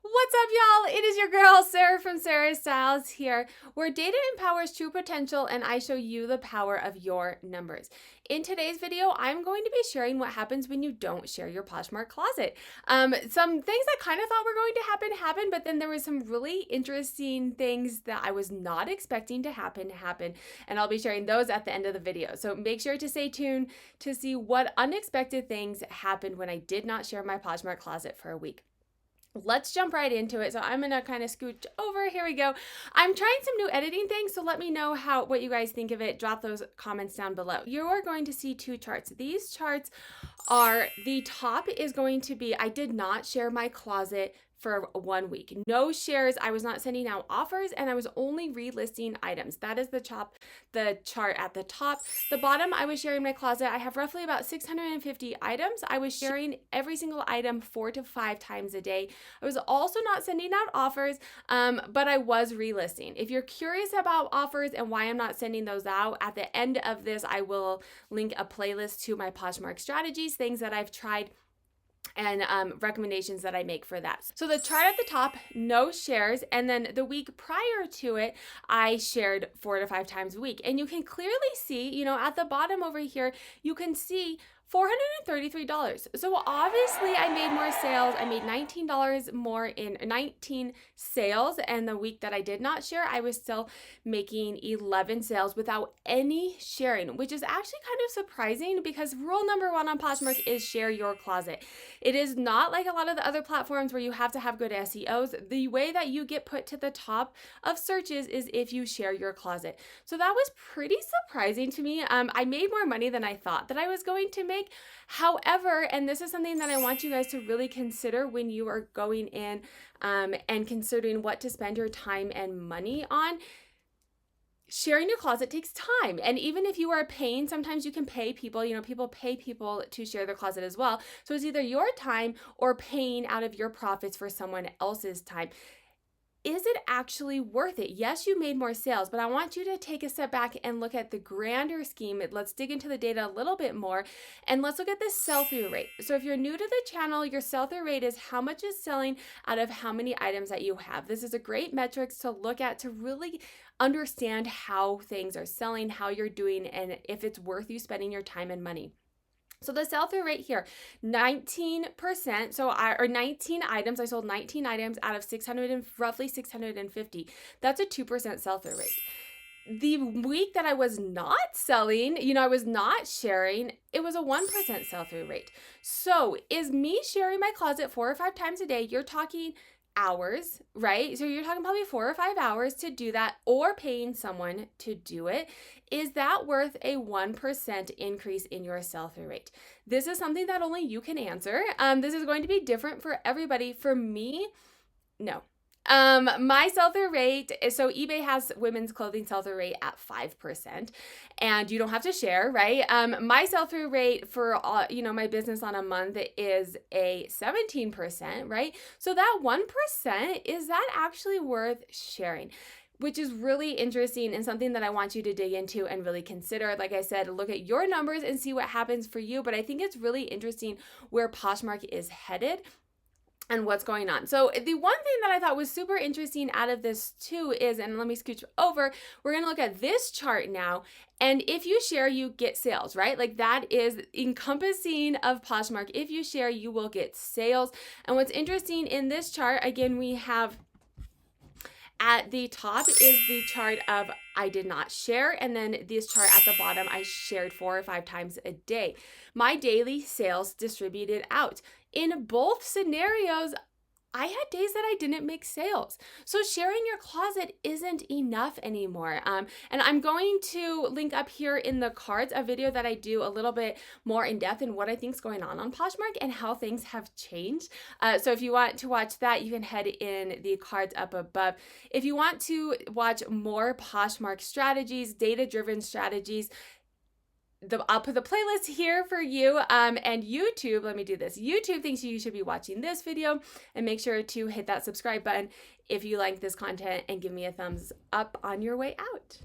What's up, y'all? It is your girl, Sarah from Sarah Styles here, where data empowers true potential and I show you the power of your numbers. In today's video, I'm going to be sharing what happens when you don't share your Poshmark closet. Some things I kind of thought were going to happen, but then there was some really interesting things that I was not expecting to happen, and I'll be sharing those at the end of the video. So make sure to stay tuned to see what unexpected things happened when I did not share my Poshmark closet for a week. Let's jump right into it. So I'm gonna kind of scooch over. Here we go. I'm trying some new editing things, so let me know what you guys think of it. Drop those comments down below. You are going to see two charts. These charts are, the top is going to be, I did not share my closet for 1 week. No shares. I was not sending out offers, and I was only relisting items. That is the chart at the top. The bottom, I was sharing my closet. I have roughly about 650 items. I was sharing every single item 4 to 5 times a day. I was also not sending out offers, but I was relisting. If you're curious about offers and why I'm not sending those out, at the end of this, I will link a playlist to my Poshmark strategies, things that I've tried, and recommendations that I make for that. So the chart at the top, no shares, and then the week prior to it, I shared 4 to 5 times a week. And you can clearly see, at the bottom over here, you can see $433. So obviously I made more sales. I made $19 more in 19 sales, and the week that I did not share, I was still making 11 sales without any sharing, which is actually kind of surprising because rule number 1 on Poshmark is share your closet. It is not like a lot of the other platforms where you have to have good SEOs. The way that you get put to the top of searches is if you share your closet. So that was pretty surprising to me. I made more money than I thought that I was going to make. However, and this is something that I want you guys to really consider when you are going in and considering what to spend your time and money on. Sharing your closet takes time. And even if you are paying, sometimes you can pay people, people pay people to share their closet as well. So it's either your time or paying out of your profits for someone else's time. Is it actually worth it? Yes, you made more sales, but I want you to take a step back and look at the grander scheme. Let's dig into the data a little bit more, and let's look at the sell-through rate. So if you're new to the channel, your sell-through rate is how much is selling out of how many items that you have. This is a great metrics to look at to really understand how things are selling, how you're doing, and if it's worth you spending your time and money. So the sell-through rate here, 19%, or 19 items, I sold 19 items out of roughly 650. That's a 2% sell-through rate. The week that I was not selling, I was not sharing, it was a 1% sell-through rate. So is me sharing my closet 4 or 5 times a day, you're talking hours, right? So you're talking probably 4 or 5 hours to do that, or paying someone to do it. Is that worth a 1% increase in your sell-through rate? This is something that only you can answer. This is going to be different for everybody. For me, no. My sell-through rate is, so eBay has women's clothing sell-through rate at 5%, and you don't have to share, right? My sell-through rate for, my business on a month is a 17%, right? So that 1%, is that actually worth sharing? Which is really interesting and something that I want you to dig into and really consider. Like I said, look at your numbers and see what happens for you. But I think it's really interesting where Poshmark is headed and what's going on. So the one thing that I thought was super interesting out of this too is, and let me scooch over, we're gonna look at this chart now. And if you share, you get sales, right? Like that is encompassing of Poshmark. If you share, you will get sales. And what's interesting in this chart, again, we have at the top is the chart of I did not share, and then this chart at the bottom, I shared 4 or 5 times a day. My daily sales distributed out. In both scenarios, I had days that I didn't make sales. So sharing your closet isn't enough anymore. And I'm going to link up here in the cards a video that I do a little bit more in depth in what I think is going on Poshmark and how things have changed. So if you want to watch that, you can head in the cards up above. If you want to watch more Poshmark strategies, data-driven strategies, I'll put the playlist here for you, and YouTube, let me do this. YouTube thinks you should be watching this video, and make sure to hit that subscribe button if you like this content and give me a thumbs up on your way out.